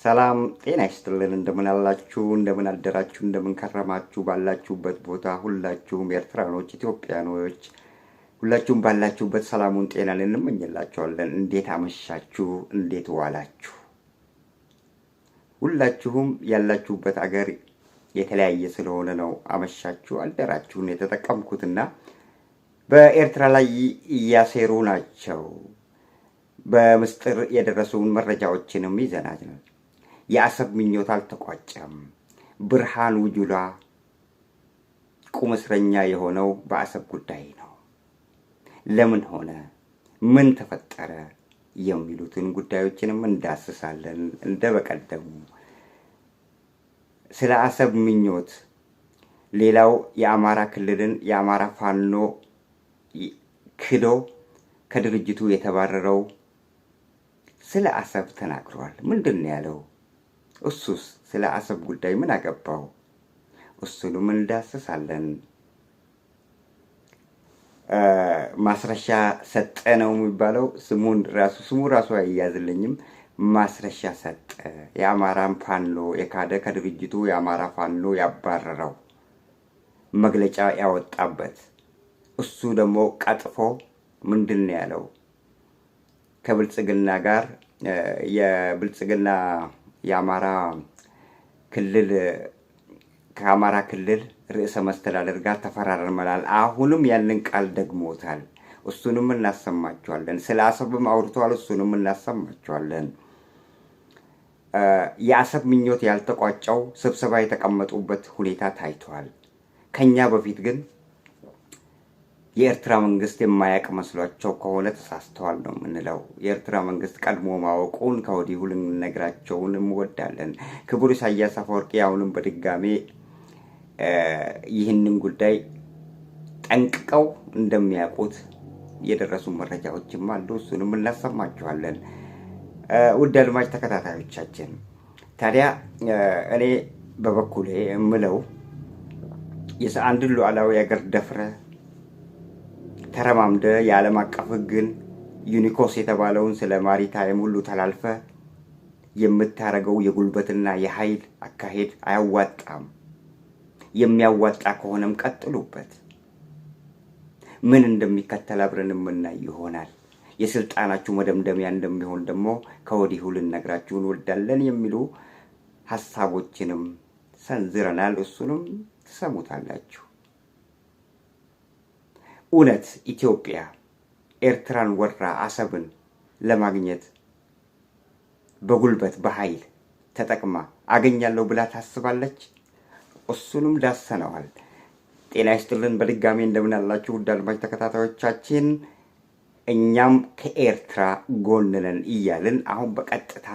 ሰላም ጤና ይስጥልን። እንደምን አላችሁ? እንደምን አደራችሁ? እንደምን ከረማችሁ? ባላችሁበት ቦታ ሁላችሁም ኤርትራኖች፣ ኢትዮጵያኖች ሁላችሁም ባላችሁበት ሰላሙን ጤናን እንመኝላችኋለን። እንዴት አመሻችሁ? እንዴት ዋላችሁ? ሁላችሁም ያላችሁበት አገር የተለያየ ስለሆነ ነው አመሻችሁ አደራችሁን የተጠቀምኩትና በኤርትራ ላይ እያሴሩ ናቸው። በምስጢር የደረሱን መረጃዎችንም ይዘናል። የአሰብ ምኞት አልተቋጨም። ብርሃኑ ጁላ ቁም እስረኛ የሆነው በአሰብ ጉዳይ ነው። ለምን ሆነ? ምን ተፈጠረ? የሚሉትን ጉዳዮችንም እንዳስሳለን። እንደበቀደሙ ስለ አሰብ ምኞት ሌላው የአማራ ክልልን የአማራ ፋኖ ክዶ ከድርጅቱ የተባረረው ስለ አሰብ ተናግሯል። ምንድን ነው ያለው? እሱስ ስለ አሰብ ጉዳይ ምን አገባው? እሱንም እንዳስሳለን። ማስረሻ ሰጠ ነው የሚባለው። ስሙ ራሱ አይያዝልኝም። ማስረሻ ሰጠ የአማራን ፋኖ የካደ ከድርጅቱ የአማራ ፋኖ ያባረረው መግለጫ ያወጣበት እሱ ደግሞ ቀጥፎ ምንድን ነው ያለው? ከብልጽግና ጋር የብልጽግና የአማራ ክልል ከአማራ ክልል ርዕሰ መስተዳደር ጋር ተፈራርመናል። አሁንም ያንን ቃል ደግሞታል። እሱንም እናሰማቸዋለን። ስለ አሰብም አውርተዋል። እሱንም እናሰማቸዋለን። የአሰብ ምኞት ያልተቋጨው ስብሰባ የተቀመጡበት ሁኔታ ታይቷል። ከኛ በፊት ግን የኤርትራ መንግስት የማያውቅ መስሏቸው ከሆነ ተሳስተዋል ነው የምንለው። የኤርትራ መንግስት ቀድሞ ማወቁን ከወዲሁ ልንነግራቸውን እንወዳለን። ክቡር ኢሳያስ አፈወርቂ አሁንም በድጋሜ ይህንን ጉዳይ ጠንቅቀው እንደሚያውቁት የደረሱ መረጃዎችም አሉ። እሱንም እናሰማችኋለን። ውድ አድማጭ ተከታታዮቻችን፣ ታዲያ እኔ በበኩሌ የምለው አንድን ሉዓላዊ ሀገር ደፍረ ተረማምደ የዓለም አቀፍ ሕግን ዩኒኮስ የተባለውን ስለ ማሪታይም ሁሉ ተላልፈ የምታረገው የጉልበትና የኃይል አካሄድ አያዋጣም። የሚያዋጣ ከሆነም ቀጥሉበት። ምን እንደሚከተል አብረን የምናይ ይሆናል። የስልጣናችሁ መደምደሚያ እንደሚሆን ደግሞ ከወዲሁ ልነግራችሁ እንወዳለን የሚሉ ሀሳቦችንም ሰንዝረናል። እሱንም ትሰሙታላችሁ። እውነት ኢትዮጵያ ኤርትራን ወራ አሰብን ለማግኘት በጉልበት በኃይል ተጠቅማ አገኛለሁ ብላ ታስባለች? እሱንም ዳሰነዋል። ጤና ይስጥልን በድጋሚ እንደምን አላችሁ ውድ አድማጭ ተከታታዮቻችን። እኛም ከኤርትራ ጎን ነን እያልን አሁን በቀጥታ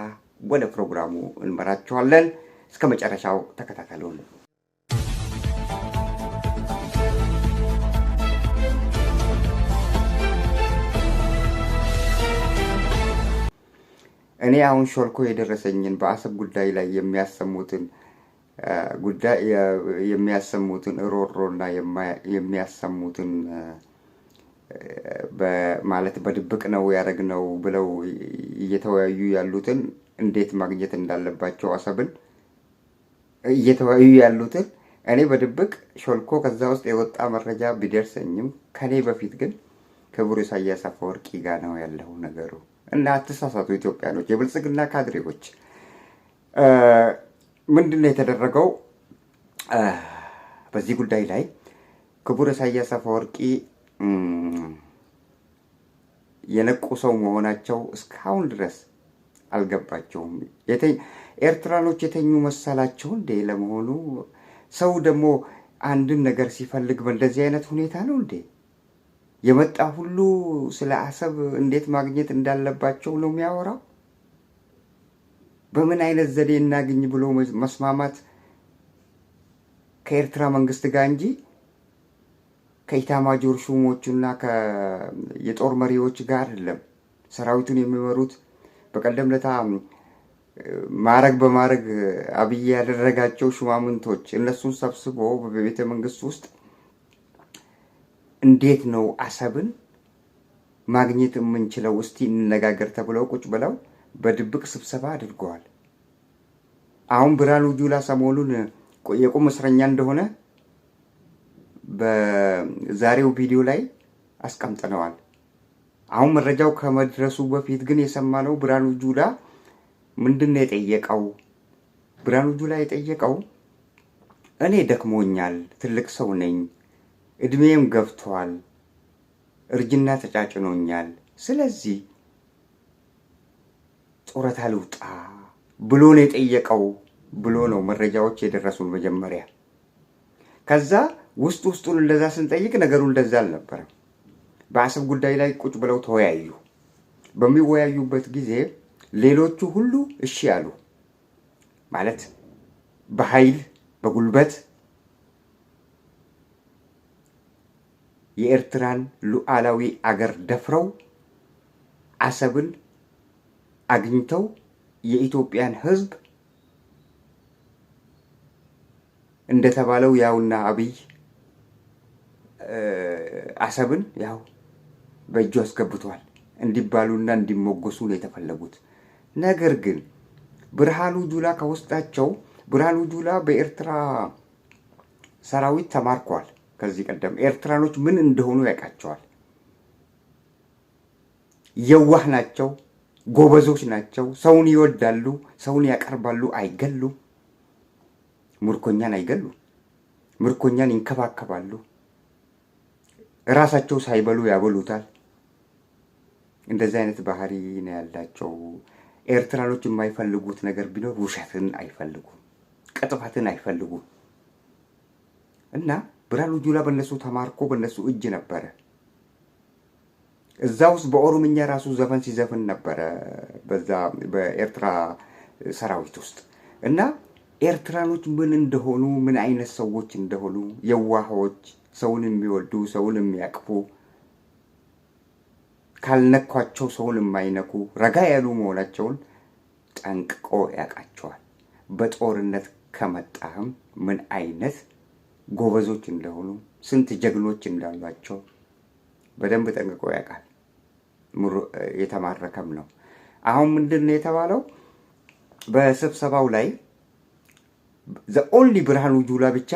ወደ ፕሮግራሙ እንመራችኋለን። እስከ መጨረሻው ተከታተሉን። እኔ አሁን ሾልኮ የደረሰኝን በአሰብ ጉዳይ ላይ የሚያሰሙትን ሮሮና የሚያሰሙትን ማለት በድብቅ ነው ያደረግነው ብለው እየተወያዩ ያሉትን እንዴት ማግኘት እንዳለባቸው አሰብን እየተወያዩ ያሉትን እኔ በድብቅ ሾልኮ ከዛ ውስጥ የወጣ መረጃ ቢደርሰኝም ከኔ በፊት ግን ክቡር ኢሳያስ አፈወርቂ ጋር ነው ያለው ነገሩ። እና አትሳሳቱ ኢትዮጵያኖች፣ የብልጽግና ካድሬዎች። ምንድነው የተደረገው በዚህ ጉዳይ ላይ? ክቡር ኢሳያስ አፈወርቂ የነቁ ሰው መሆናቸው እስካሁን ድረስ አልገባቸውም። ኤርትራኖች የተኙ መሰላቸው እንዴ? ለመሆኑ ሰው ደግሞ አንድን ነገር ሲፈልግ በእንደዚህ አይነት ሁኔታ ነው እንዴ የመጣ ሁሉ ስለ አሰብ እንዴት ማግኘት እንዳለባቸው ነው የሚያወራው? በምን አይነት ዘዴ እናገኝ ብሎ መስማማት ከኤርትራ መንግስት ጋር እንጂ ከኢታማጆር ሹሞቹና የጦር መሪዎች ጋር አይደለም። ሰራዊቱን የሚመሩት በቀደም ለታ ማረግ በማረግ አብይ ያደረጋቸው ሹማምንቶች እነሱን ሰብስቦ በቤተ መንግስት ውስጥ እንዴት ነው አሰብን ማግኘት የምንችለው እስቲ እንነጋገር ተብለው ቁጭ ብለው በድብቅ ስብሰባ አድርገዋል። አሁን ብርሃኑ ጁላ ሰሞኑን የቁም እስረኛ እንደሆነ በዛሬው ቪዲዮ ላይ አስቀምጠነዋል። አሁን መረጃው ከመድረሱ በፊት ግን የሰማነው ብርሃኑ ጁላ ምንድነው የጠየቀው? ብርሃኑ ጁላ የጠየቀው እኔ ደክሞኛል፣ ትልቅ ሰው ነኝ፣ እድሜም ገፍቷል፣ እርጅና ተጫጭኖኛል፣ ስለዚህ ጡረታ ልውጣ ብሎ ነው የጠየቀው ብሎ ነው መረጃዎች የደረሱን መጀመሪያ። ከዛ ውስጡን እንደዛ ስንጠይቅ ነገሩ እንደዛ አልነበረም። በአሰብ ጉዳይ ላይ ቁጭ ብለው ተወያዩ። በሚወያዩበት ጊዜ ሌሎቹ ሁሉ እሺ አሉ። ማለት በኃይል በጉልበት የኤርትራን ሉዓላዊ አገር ደፍረው አሰብን አግኝተው የኢትዮጵያን ሕዝብ እንደተባለው ያውና አብይ አሰብን ያው በእጁ አስገብቷል እንዲባሉና እንዲሞገሱ ነው የተፈለጉት። ነገር ግን ብርሃኑ ጁላ ከውስጣቸው ብርሃኑ ጁላ በኤርትራ ሰራዊት ተማርኳል። ከዚህ ቀደም ኤርትራኖች ምን እንደሆኑ ያውቃቸዋል። የዋህ ናቸው፣ ጎበዞች ናቸው፣ ሰውን ይወዳሉ፣ ሰውን ያቀርባሉ፣ አይገሉም። ምርኮኛን አይገሉም፣ ምርኮኛን ይንከባከባሉ፣ ራሳቸው ሳይበሉ ያበሉታል። እንደዚህ አይነት ባህሪ ነው ያላቸው። ኤርትራኖች የማይፈልጉት ነገር ቢኖር ውሸትን አይፈልጉም፣ ቅጥፈትን አይፈልጉም። እና ብርሃኑ ጁላ በእነሱ ተማርኮ በእነሱ እጅ ነበረ። እዛ ውስጥ በኦሮምኛ ራሱ ዘፈን ሲዘፍን ነበረ በዛ በኤርትራ ሰራዊት ውስጥ። እና ኤርትራኖች ምን እንደሆኑ ምን አይነት ሰዎች እንደሆኑ የዋሆች፣ ሰውን የሚወዱ፣ ሰውን የሚያቅፉ፣ ካልነኳቸው ሰውን የማይነኩ ረጋ ያሉ መሆናቸውን ጠንቅቆ ያውቃቸዋል። በጦርነት ከመጣህም ምን አይነት ጎበዞች እንደሆኑ ስንት ጀግኖች እንዳሏቸው በደንብ ጠንቅቆ ያውቃል። የተማረከም ነው። አሁን ምንድነው የተባለው በስብሰባው ላይ ኦንሊ ብርሃኑ ጁላ ብቻ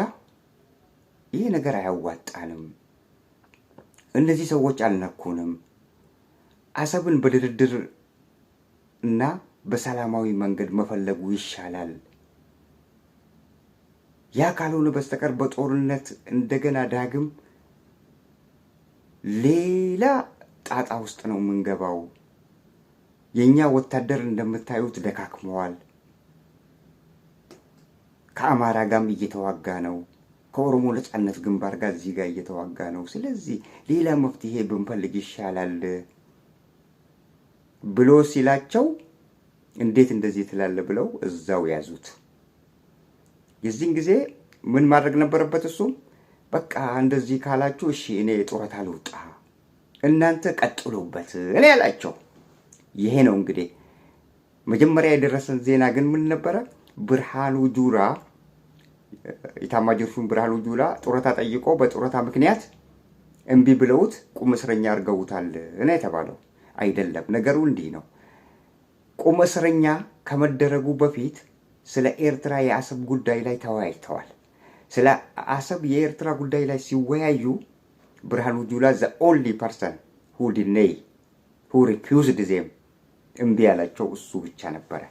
ይሄ ነገር አያዋጣንም፣ እነዚህ ሰዎች አልነኩንም፣ አሰብን በድርድር እና በሰላማዊ መንገድ መፈለጉ ይሻላል፣ ያ ካልሆነ በስተቀር በጦርነት እንደገና ዳግም ሌላ ጣጣ ውስጥ ነው የምንገባው። የኛ ወታደር እንደምታዩት ደካክመዋል። ከአማራ ጋርም እየተዋጋ ነው። ከኦሮሞ ነጻነት ግንባር ጋር እዚህ ጋር እየተዋጋ ነው። ስለዚህ ሌላ መፍትሄ ብንፈልግ ይሻላል ብሎ ሲላቸው እንዴት እንደዚህ ትላለ ብለው እዛው ያዙት። የዚህን ጊዜ ምን ማድረግ ነበረበት? እሱም በቃ እንደዚህ ካላችሁ እሺ እኔ ጡረታ ልውጣ፣ እናንተ ቀጥሉበት እኔ ያላቸው። ይሄ ነው እንግዲህ መጀመሪያ የደረሰን ዜና። ግን ምን ነበረ? ብርሃኑ ጁላ ኢታማዦር ሹም ብርሃኑ ጁላ ጡረታ ጠይቆ በጡረታ ምክንያት እምቢ ብለውት ቁም እስረኛ አድርገውታል እና የተባለው አይደለም። ነገሩ እንዲህ ነው። ቁም እስረኛ ከመደረጉ በፊት ስለ ኤርትራ የአሰብ ጉዳይ ላይ ተወያይተዋል። ስለ አሰብ የኤርትራ ጉዳይ ላይ ሲወያዩ ብርሃኑ ጁላ ዘ ኦንሊ ፐርሰን ሁ ዲኔይ ሁ ሪፊውዝድ ዜም እምቢ ያላቸው እሱ ብቻ ነበረ።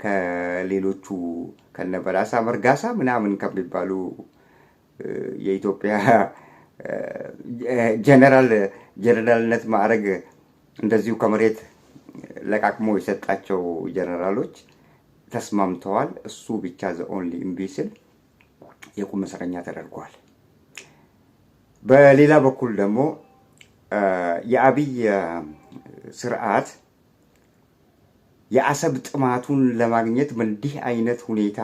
ከሌሎቹ ከነበራሳ መርጋሳ ምናምን ከሚባሉ የኢትዮጵያ ጀነራልነት ማዕረግ እንደዚሁ ከመሬት ለቃቅሞ የሰጣቸው ጀነራሎች ተስማምተዋል። እሱ ብቻ ዘ ኦንሊ እምቢ ሲል የቁም እስረኛ ተደርጓል። በሌላ በኩል ደግሞ የአብይ ስርዓት የአሰብ ጥማቱን ለማግኘት በእንዲህ አይነት ሁኔታ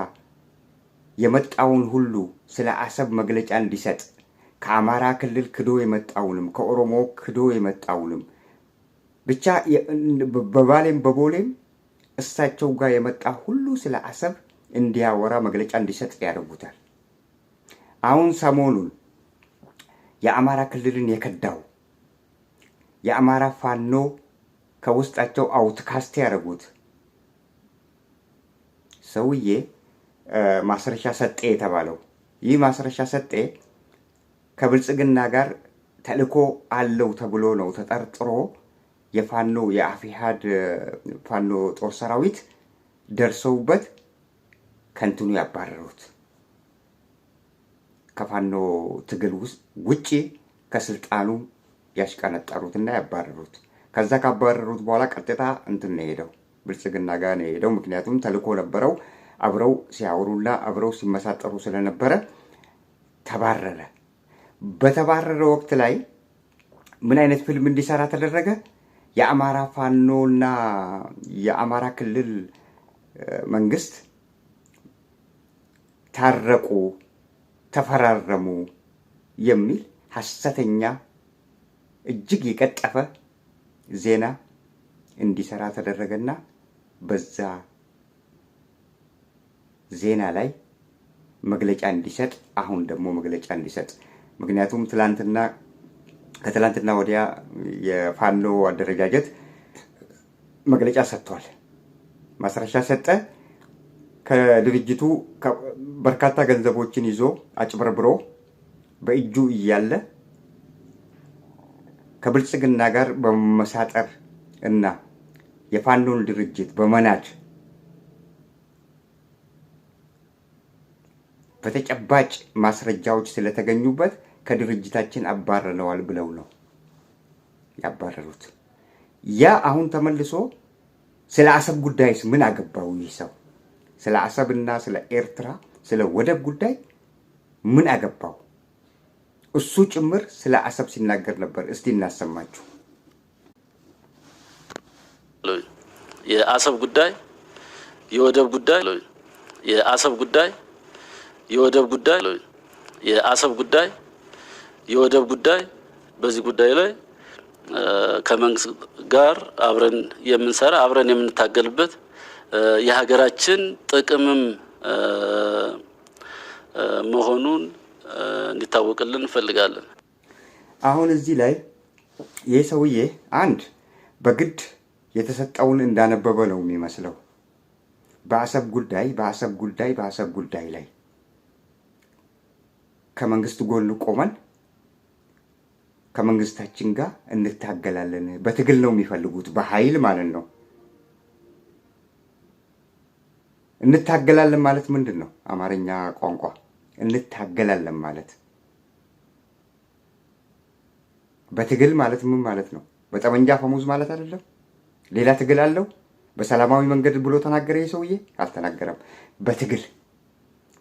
የመጣውን ሁሉ ስለ አሰብ መግለጫ እንዲሰጥ ከአማራ ክልል ክዶ የመጣውንም ከኦሮሞ ክዶ የመጣውንም ብቻ በባሌም በቦሌም እሳቸው ጋር የመጣ ሁሉ ስለ አሰብ እንዲያወራ መግለጫ እንዲሰጥ ያደርጉታል። አሁን ሰሞኑን የአማራ ክልልን የከዳው የአማራ ፋኖ ከውስጣቸው አውትካስት ያደረጉት ሰውዬ ማስረሻ ሰጤ የተባለው ይህ ማስረሻ ሰጤ ከብልጽግና ጋር ተልእኮ አለው ተብሎ ነው ተጠርጥሮ የፋኖ የአፊሃድ ፋኖ ጦር ሰራዊት ደርሰውበት ከንቱኑ ያባረሩት ከፋኖ ትግል ውጪ ከስልጣኑ ያሽቀነጠሩትና ያባረሩት። ከዛ ካባረሩት በኋላ ቀጥታ እንትን ነው ሄደው ብልጽግና ጋር ነው ሄደው። ምክንያቱም ተልእኮ ነበረው። አብረው ሲያወሩና አብረው ሲመሳጠሩ ስለነበረ ተባረረ። በተባረረ ወቅት ላይ ምን አይነት ፊልም እንዲሰራ ተደረገ? የአማራ ፋኖና የአማራ ክልል መንግስት ታረቁ፣ ተፈራረሙ የሚል ሐሰተኛ እጅግ የቀጠፈ ዜና እንዲሰራ ተደረገና በዛ ዜና ላይ መግለጫ እንዲሰጥ አሁን ደግሞ መግለጫ እንዲሰጥ። ምክንያቱም ከትላንትና ወዲያ የፋኖ አደረጃጀት መግለጫ ሰጥቷል። ማስረሻ ሰጠ ከድርጅቱ በርካታ ገንዘቦችን ይዞ አጭበርብሮ በእጁ እያለ ከብልጽግና ጋር በመመሳጠር እና የፋኖን ድርጅት በመናድ በተጨባጭ ማስረጃዎች ስለተገኙበት ከድርጅታችን አባረነዋል ብለው ነው ያባረሩት። ያ አሁን ተመልሶ ስለ አሰብ ጉዳይስ ምን አገባው ይህ ሰው? ስለ አሰብና ስለ ኤርትራ ስለ ወደብ ጉዳይ ምን አገባው? እሱ ጭምር ስለ አሰብ ሲናገር ነበር። እስቲ እናሰማችሁ። የአሰብ ጉዳይ፣ የወደብ ጉዳይ፣ የአሰብ ጉዳይ፣ የወደብ ጉዳይ፣ የአሰብ ጉዳይ፣ የወደብ ጉዳይ፣ በዚህ ጉዳይ ላይ ከመንግስት ጋር አብረን የምንሰራ አብረን የምንታገልበት የሀገራችን ጥቅምም መሆኑን እንዲታወቅልን እንፈልጋለን። አሁን እዚህ ላይ ይህ ሰውዬ አንድ በግድ የተሰጠውን እንዳነበበ ነው የሚመስለው። በአሰብ ጉዳይ ላይ ከመንግስት ጎን ቆመን ከመንግስታችን ጋር እንታገላለን። በትግል ነው የሚፈልጉት፣ በኃይል ማለት ነው። እንታገላለን ማለት ምንድን ነው? አማርኛ ቋንቋ እንታገላለን ማለት በትግል ማለት ምን ማለት ነው? በጠመንጃ ፈሙዝ ማለት አይደለም። ሌላ ትግል አለው? በሰላማዊ መንገድ ብሎ ተናገረ ይህ ሰውዬ? አልተናገረም።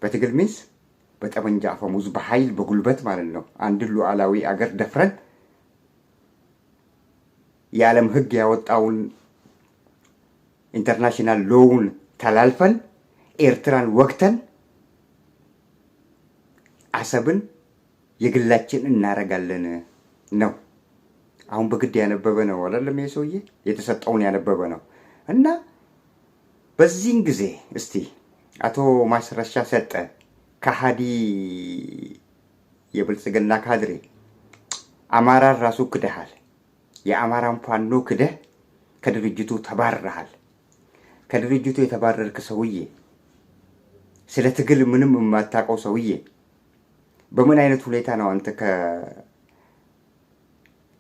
በትግል ሚንስ በጠመንጃ ፈሙዝ በኃይል በጉልበት ማለት ነው። አንድ ሉዓላዊ አገር ደፍረን የዓለም ሕግ ያወጣውን ኢንተርናሽናል ሎውን ተላልፈን ኤርትራን ወግተን አሰብን የግላችን እናረጋለን ነው። አሁን በግድ ያነበበ ነው አይደለም? ይሄ ሰውዬ የተሰጠውን ያነበበ ነው። እና በዚህን ጊዜ እስቲ አቶ ማስረሻ ሰጠ ከሃዲ የብልጽግና ካድሬ አማራን ራሱ ክደሃል። የአማራን ፋኖ ክደህ ከድርጅቱ ተባረሃል። ከድርጅቱ የተባረርክ ሰውዬ፣ ስለ ትግል ምንም የማታውቀው ሰውዬ፣ በምን አይነት ሁኔታ ነው አንተ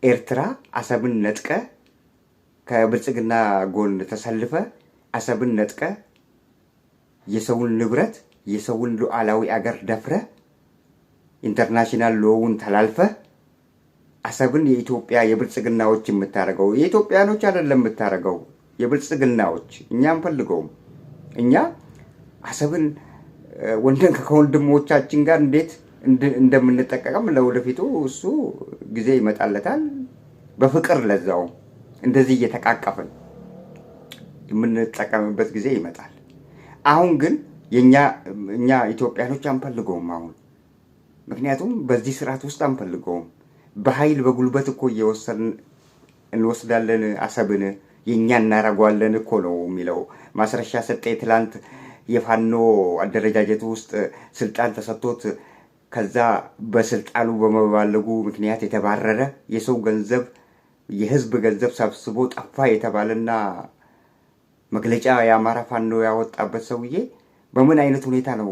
ከኤርትራ አሰብን ነጥቀ ከብልጽግና ጎን ተሰልፈ አሰብን ነጥቀ የሰውን ንብረት የሰውን ሉዓላዊ አገር ደፍረ ኢንተርናሽናል ሎውን ተላልፈ አሰብን የኢትዮጵያ የብልጽግናዎች የምታረገው? የኢትዮጵያኖች አይደለም የምታረገው፣ የብልጽግናዎች። እኛ አንፈልገውም። እኛ አሰብን ከወንድሞቻችን ጋር እንዴት እንደምንጠቀም ለወደፊቱ እሱ ጊዜ ይመጣለታል። በፍቅር ለዛው እንደዚህ እየተቃቀፍን የምንጠቀምበት ጊዜ ይመጣል። አሁን ግን እኛ ኢትዮጵያኖች አንፈልገውም አሁን። ምክንያቱም በዚህ ስርዓት ውስጥ አንፈልገውም። በኃይል በጉልበት እኮ እንወስዳለን አሰብን፣ የኛ እናረጓለን እኮ ነው የሚለው ማስረሻ ሰጤ። ትላንት የፋኖ አደረጃጀቱ ውስጥ ስልጣን ተሰጥቶት ከዛ በስልጣኑ በመባለጉ ምክንያት የተባረረ የሰው ገንዘብ የህዝብ ገንዘብ ሰብስቦ ጠፋ የተባለና መግለጫ የአማራ ፋኖ ያወጣበት ሰውዬ በምን አይነት ሁኔታ ነው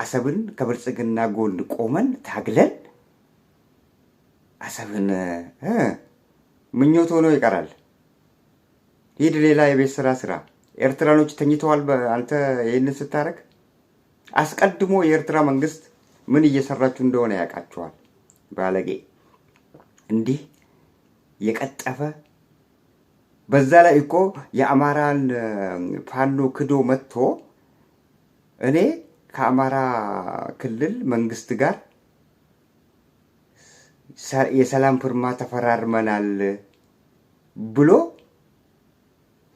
አሰብን ከብልጽግና ጎን ቆመን ታግለን አሰብን ምኞት ሆኖ ይቀራል? ሂድ ሌላ የቤት ስራ። ኤርትራኖች ተኝተዋል። አንተ ይሄንን ስታረግ አስቀድሞ የኤርትራ መንግስት ምን እየሰራችሁ እንደሆነ ያውቃቸዋል። ባለጌ እንዲህ የቀጠፈ በዛ ላይ እኮ የአማራን ፋኖ ክዶ መጥቶ እኔ ከአማራ ክልል መንግስት ጋር የሰላም ፍርማ ተፈራርመናል ብሎ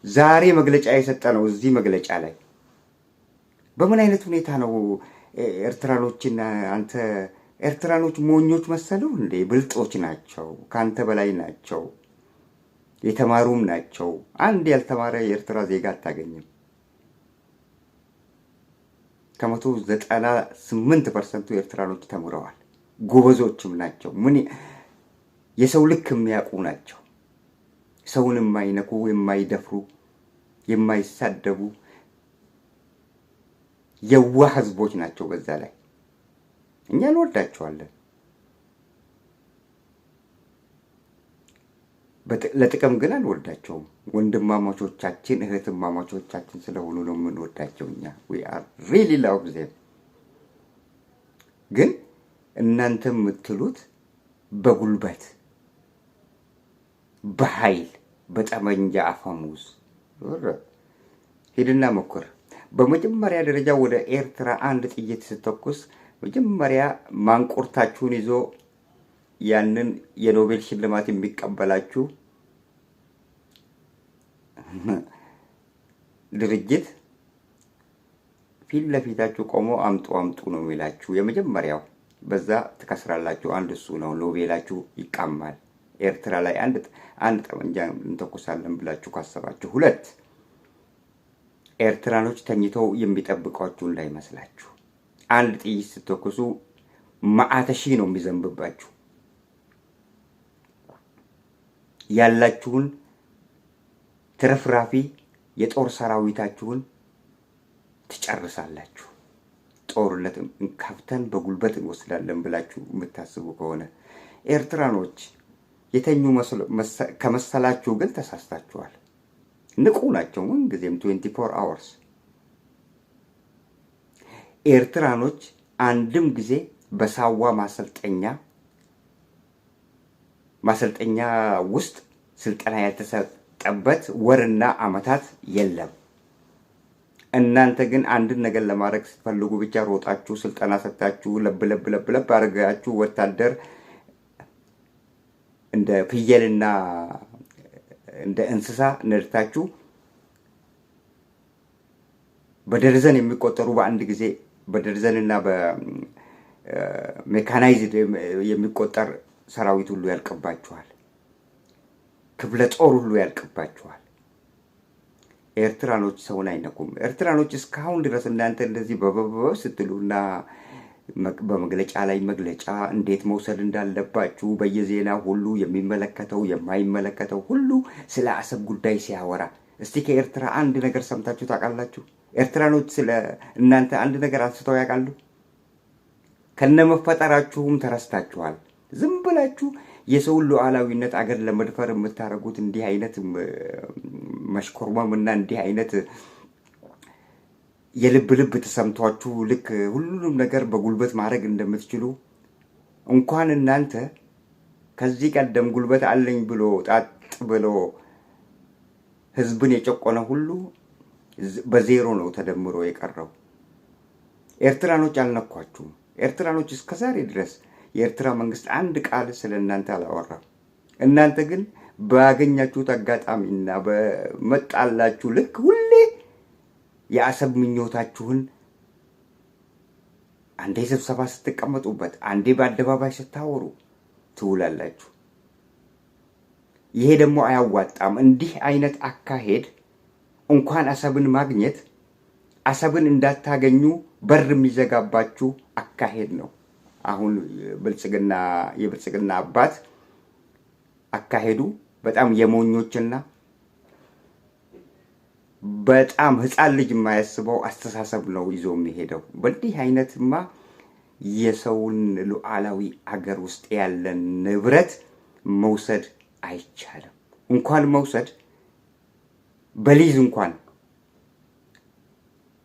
ዛሬ መግለጫ የሰጠ ነው። እዚህ መግለጫ ላይ በምን አይነት ሁኔታ ነው ኤርትራኖችና አንተ ኤርትራኖች ሞኞች መሰሉ እንዴ? ብልጦች ናቸው፣ ካንተ በላይ ናቸው፣ የተማሩም ናቸው። አንድ ያልተማረ የኤርትራ ዜጋ አታገኝም። ከ98% ኤርትራኖች ተምረዋል፣ ጎበዞችም ናቸው። ምን የሰው ልክ የሚያውቁ ናቸው። ሰውን የማይነኩ፣ የማይደፍሩ፣ የማይሳደቡ የዋህ ህዝቦች ናቸው። በዛ ላይ እኛ እንወዳቸዋለን። ለጥቅም ግን አንወዳቸውም። ወንድማማቾቻችን እህትማማቾቻችን ስለሆኑ ነው የምንወዳቸው። እኛ we are really love them። ግን እናንተ የምትሉት በጉልበት በኃይል በጠመንጃ አፈሙዝ ሂድና ሞክር። በመጀመሪያ ደረጃ ወደ ኤርትራ አንድ ጥይት ስተኩስ መጀመሪያ ማንቆርታችሁን ይዞ ያንን የኖቤል ሽልማት የሚቀበላችሁ ድርጅት ፊት ለፊታችሁ ቆሞ አምጡ ነው የሚላችሁ። የመጀመሪያው በዛ ትከስራላችሁ። አንድ እሱ ነው። ኖቤላችሁ ይቃማል። ኤርትራ ላይ አንድ ጠመንጃ እንተኩሳለን ብላችሁ ካሰባችሁ። ሁለት ኤርትራኖች ተኝተው የሚጠብቋችሁ እንዳይመስላችሁ። አንድ ጥይት ስትተኩሱ ማአተሺ ነው የሚዘንብባችሁ። ያላችሁን ትርፍራፊ የጦር ሰራዊታችሁን ትጨርሳላችሁ። ጦርነት ከፍተን በጉልበት እንወስዳለን ብላችሁ የምታስቡ ከሆነ ኤርትራኖች የተኙ ከመሰላችሁ ግን ተሳስታችኋል። ንቁ ናቸው። ምን ጊዜም 24 hours ኤርትራኖች አንድም ጊዜ በሳዋ ማሰልጠኛ ውስጥ ስልጠና ያልተሰጠበት ወርና አመታት የለም። እናንተ ግን አንድን ነገር ለማድረግ ስትፈልጉ ብቻ ሮጣችሁ ስልጠና ሰጣችሁ ለብ አድርጋችሁ ወታደር እንደ ፍየልና እንደ እንስሳ ነድታችሁ በደርዘን የሚቆጠሩ በአንድ ጊዜ በደርዘንና በሜካናይዝድ የሚቆጠር ሰራዊት ሁሉ ያልቅባችኋል። ክፍለ ጦር ሁሉ ያልቅባችኋል። ኤርትራኖች ሰውን አይነኩም። ኤርትራኖች እስካሁን ድረስ እናንተ እንደዚህ በበበ ስትሉና በመግለጫ ላይ መግለጫ እንዴት መውሰድ እንዳለባችሁ በየዜና ሁሉ የሚመለከተው የማይመለከተው ሁሉ ስለ አሰብ ጉዳይ ሲያወራ እስቲ ከኤርትራ አንድ ነገር ሰምታችሁ ታውቃላችሁ? ኤርትራኖች ስለ እናንተ አንድ ነገር አንስተው ያውቃሉ? ከነመፈጠራችሁም ተረስታችኋል። ዝም ብላችሁ የሰው ሉዓላዊነት አገር ለመድፈር የምታረጉት እንዲህ አይነት መሽኮርመምና እንዲህ አይነት የልብ ተሰምቷችሁ ልክ ሁሉንም ነገር በጉልበት ማድረግ እንደምትችሉ እንኳን እናንተ ከዚህ ቀደም ጉልበት አለኝ ብሎ ጣጥ ብሎ ህዝብን የጨቆነ ሁሉ በዜሮ ነው ተደምሮ የቀረው። ኤርትራኖች አልነኳችሁም። ኤርትራኖች እስከዛሬ ድረስ የኤርትራ መንግስት አንድ ቃል ስለእናንተ አላወራም። እናንተ ግን ባገኛችሁት አጋጣሚና በመጣላችሁ ልክ ሁሌ የአሰብ ምኞታችሁን አንዴ ስብሰባ ስትቀመጡበት፣ አንዴ በአደባባይ ስታወሩ ትውላላችሁ። ይሄ ደግሞ አያዋጣም። እንዲህ አይነት አካሄድ እንኳን አሰብን ማግኘት አሰብን እንዳታገኙ በር የሚዘጋባችሁ አካሄድ ነው። አሁን የብልጽግና አባት አካሄዱ በጣም የሞኞችና በጣም ህፃን ልጅ የማያስበው አስተሳሰብ ነው ይዞ የሚሄደው። በእንዲህ አይነትማ የሰውን ሉዓላዊ አገር ውስጥ ያለን ንብረት መውሰድ አይቻልም። እንኳን መውሰድ በሊዝ እንኳን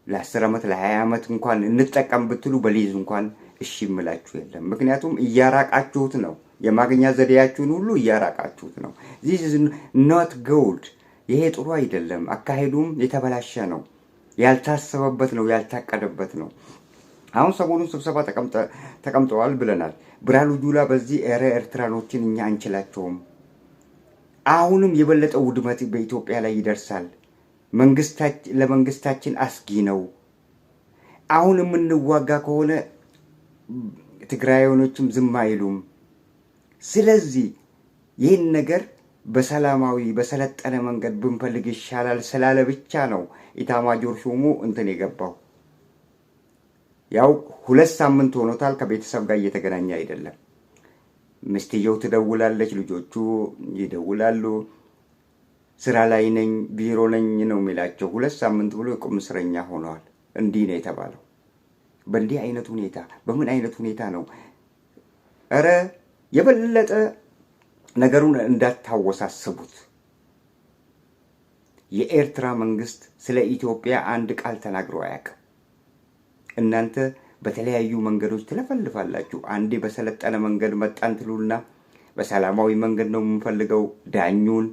ለ10 ዓመት ለ20 ዓመት እንኳን እንጠቀም ብትሉ በሊዝ እንኳን እሺ የምላችሁ የለም። ምክንያቱም እያራቃችሁት ነው። የማግኛ ዘዴያችሁን ሁሉ እያራቃችሁት ነው። this is not good። ይሄ ጥሩ አይደለም። አካሄዱም የተበላሸ ነው። ያልታሰበበት ነው፣ ያልታቀደበት ነው። አሁን ሰሞኑን ስብሰባ ተቀምጠዋል ብለናል። ብርሃኑ ጁላ በዚህ ኤርትራኖችን እኛ አንችላቸውም፣ አሁንም የበለጠ ውድመት በኢትዮጵያ ላይ ይደርሳል፣ ለመንግስታችን አስጊ ነው፣ አሁን የምንዋጋ ከሆነ ትግራዮኖችም ዝም አይሉም፣ ስለዚህ ይህን ነገር በሰላማዊ በሰለጠነ መንገድ ብንፈልግ ይሻላል ስላለ ብቻ ነው ኢታማጆር ሹሙ እንትን የገባው። ያው 2 ሳምንት ሆኖታል። ከቤተሰብ ጋር እየተገናኘ አይደለም። ሚስትየው ትደውላለች፣ ልጆቹ ይደውላሉ። ስራ ላይ ነኝ፣ ቢሮ ነኝ ነው የሚላቸው። 2 ሳምንት ብሎ የቁም እስረኛ ሆነዋል። እንዲህ ነው የተባለው። በእንዲህ አይነት ሁኔታ በምን አይነት ሁኔታ ነው? ኧረ የበለጠ ነገሩን እንዳታወሳስቡት። የኤርትራ መንግስት ስለ ኢትዮጵያ አንድ ቃል ተናግሮ አያውቅም። እናንተ በተለያዩ መንገዶች ትለፈልፋላችሁ። አንዴ በሰለጠነ መንገድ መጣን ትሉና በሰላማዊ መንገድ ነው የምንፈልገው፣ ዳኙን፣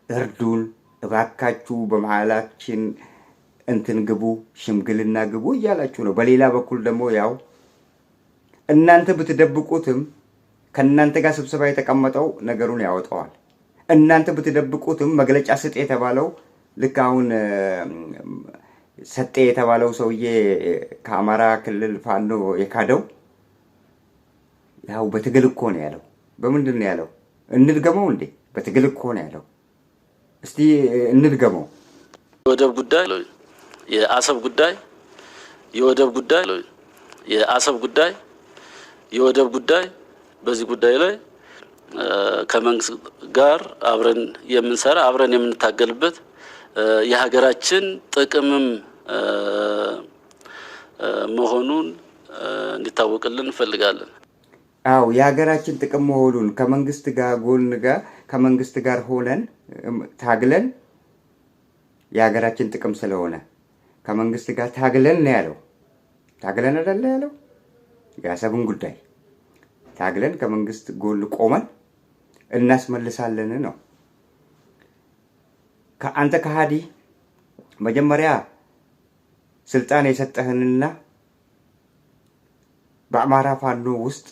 እርዱን፣ እባካችሁ በመሃላችን እንትን ግቡ፣ ሽምግልና ግቡ እያላችሁ ነው። በሌላ በኩል ደግሞ ያው እናንተ ብትደብቁትም ከእናንተ ጋር ስብሰባ የተቀመጠው ነገሩን ያወጣዋል። እናንተ ብትደብቁትም መግለጫ ስጥ የተባለው ልክ አሁን ሰጤ የተባለው ሰውዬ ከአማራ ክልል ፋኖ የካደው ያው በትግል እኮ ነው ያለው። በምንድን ነው ያለው? እንድገመው እንዴ? በትግል እኮ ነው ያለው። እስቲ እንድገመው። የወደብ ጉዳይ፣ የአሰብ ጉዳይ፣ የወደብ ጉዳይ፣ የአሰብ ጉዳይ፣ የወደብ ጉዳይ፣ በዚህ ጉዳይ ላይ ከመንግስት ጋር አብረን የምንሰራ አብረን የምንታገልበት የሀገራችን ጥቅምም መሆኑን እንዲታወቅልን እንፈልጋለን። አዎ የሀገራችን ጥቅም መሆኑን ከመንግስት ጋር ከመንግስት ጋር ሆነን ታግለን የሀገራችን ጥቅም ስለሆነ ከመንግስት ጋር ታግለን ነው ያለው። ታግለን አይደለ ያለው? የአሰብን ጉዳይ ታግለን ከመንግስት ጎን ቆመን እናስመልሳለን ነው። ከአንተ ከሃዲ መጀመሪያ ስልጣን የሰጠህንና በአማራ ፋኖ ውስጥ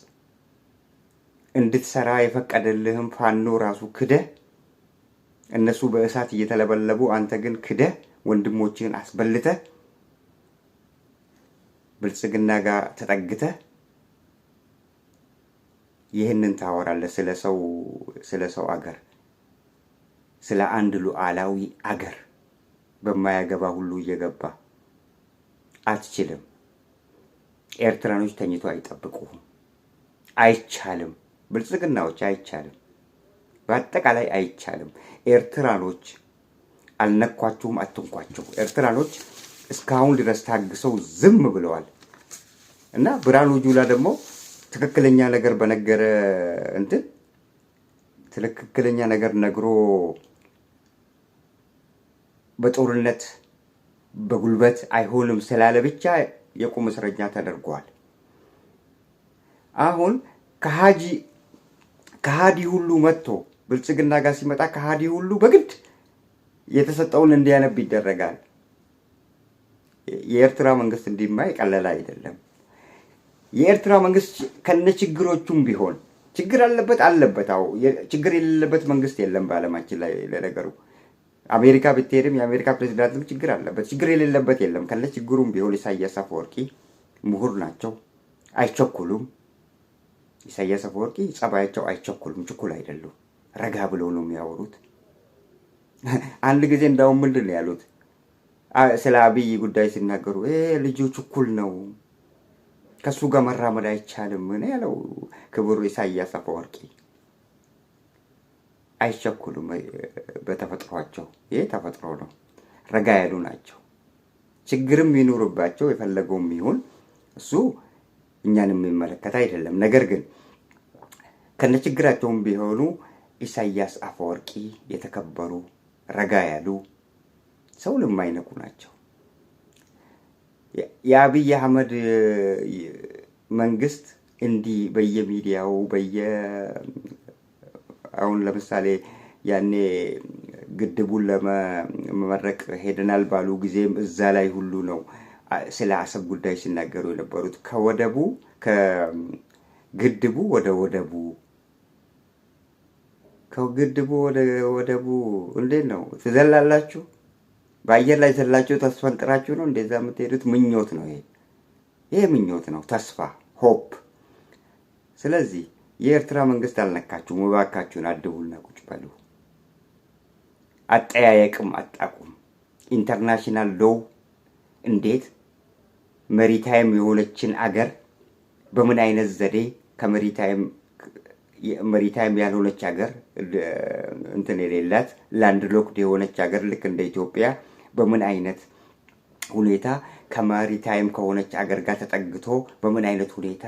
እንድትሰራ የፈቀደልህም ፋኖ ራሱ ክደህ፣ እነሱ በእሳት እየተለበለቡ አንተ ግን ክደህ ወንድሞችህን አስበልተህ ብልጽግና ጋር ተጠግተህ ይህንን ታወራለህ። ስለ ሰው አገር፣ ስለ አንድ ሉዓላዊ አገር በማያገባ ሁሉ እየገባ አትችልም። ኤርትራኖች ተኝቶ አይጠብቁህም። አይቻልም። ብልጽግናዎች አይቻልም። በአጠቃላይ አይቻልም። ኤርትራኖች አልነኳችሁም፣ አትንኳቸው። ኤርትራኖች እስካሁን ድረስ ታግሰው ዝም ብለዋል እና ብርሃኑ ጁላ ደግሞ ትክክለኛ ነገር በነገረ እንትን ትክክለኛ ነገር ነግሮ በጦርነት በጉልበት አይሆንም ስላለ ብቻ የቁም እስረኛ ተደርጓል። አሁን ከሃዲ ሁሉ መጥቶ ብልጽግና ጋር ሲመጣ ከሃዲ ሁሉ በግድ የተሰጠውን እንዲያነብ ይደረጋል። የኤርትራ መንግስት እንዲማ የቀለለ አይደለም። የኤርትራ መንግስት ከነችግሮቹም ቢሆን ችግር አለበት። አዎ ችግር የሌለበት መንግስት የለም በዓለማችን ላይ። ለነገሩ አሜሪካ ብትሄድም የአሜሪካ ፕሬዝዳንትም ችግር አለበት። ችግር የሌለበት የለም። ከነችግሩም ቢሆን ኢሳያስ አፈወርቂ ምሁር ናቸው፣ አይቸኩሉም። ኢሳያስ አፈወርቂ ጸባያቸው አይቸኩሉም፣ ችኩል አይደሉም። ረጋ ብለው ነው የሚያወሩት። አንድ ጊዜ እንዳውም ምንድን ነው ያሉት ስለ አብይ ጉዳይ ሲናገሩ ልጁ ችኩል ነው፣ ከሱ ጋር መራመድ አይቻልም ነው ያለው ክቡር ኢሳያስ አፈወርቂ። አይቸኩሉም በተፈጥሯቸው። ይሄ ተፈጥሮ ነው። ረጋ ያሉ ናቸው። ችግርም ይኑርባቸው የፈለገውም ይሁን እሱ እኛን የሚመለከት አይደለም። ነገር ግን ከነችግራቸውም ቢሆኑ ኢሳያስ አፈወርቂ የተከበሩ ረጋ ያሉ ሰው ለማይነኩ ናቸው። የአብይ አህመድ መንግስት እንዲህ በየሚዲያው አሁን ለምሳሌ ያኔ ግድቡን ለመመረቅ ሄደናል ባሉ ጊዜም እዛ ላይ ሁሉ ነው ስለ አሰብ ጉዳይ ሲናገሩ የነበሩት። ከግድቡ ወደ ወደቡ እንዴት ነው ትዘላላችሁ? በአየር ላይ ዘላችሁ ተስፈንጥራችሁ ነው እንደዛ የምትሄዱት? ምኞት ነው ይሄ ምኞት ነው፣ ተስፋ ሆፕ። ስለዚህ የኤርትራ መንግስት አልነካችሁም፣ እባካችሁን አድቡና ቁጭ በሉ። አጠያየቅም አጣቁም። ኢንተርናሽናል ሎው እንዴት መሪታይም የሆነችን አገር በምን አይነት ዘዴ መሪታይም ያልሆነች አገር እንትን የሌላት ላንድ ሎክድ የሆነች አገር ልክ እንደ ኢትዮጵያ በምን አይነት ሁኔታ ከመሪታይም ከሆነች አገር ጋር ተጠግቶ በምን አይነት ሁኔታ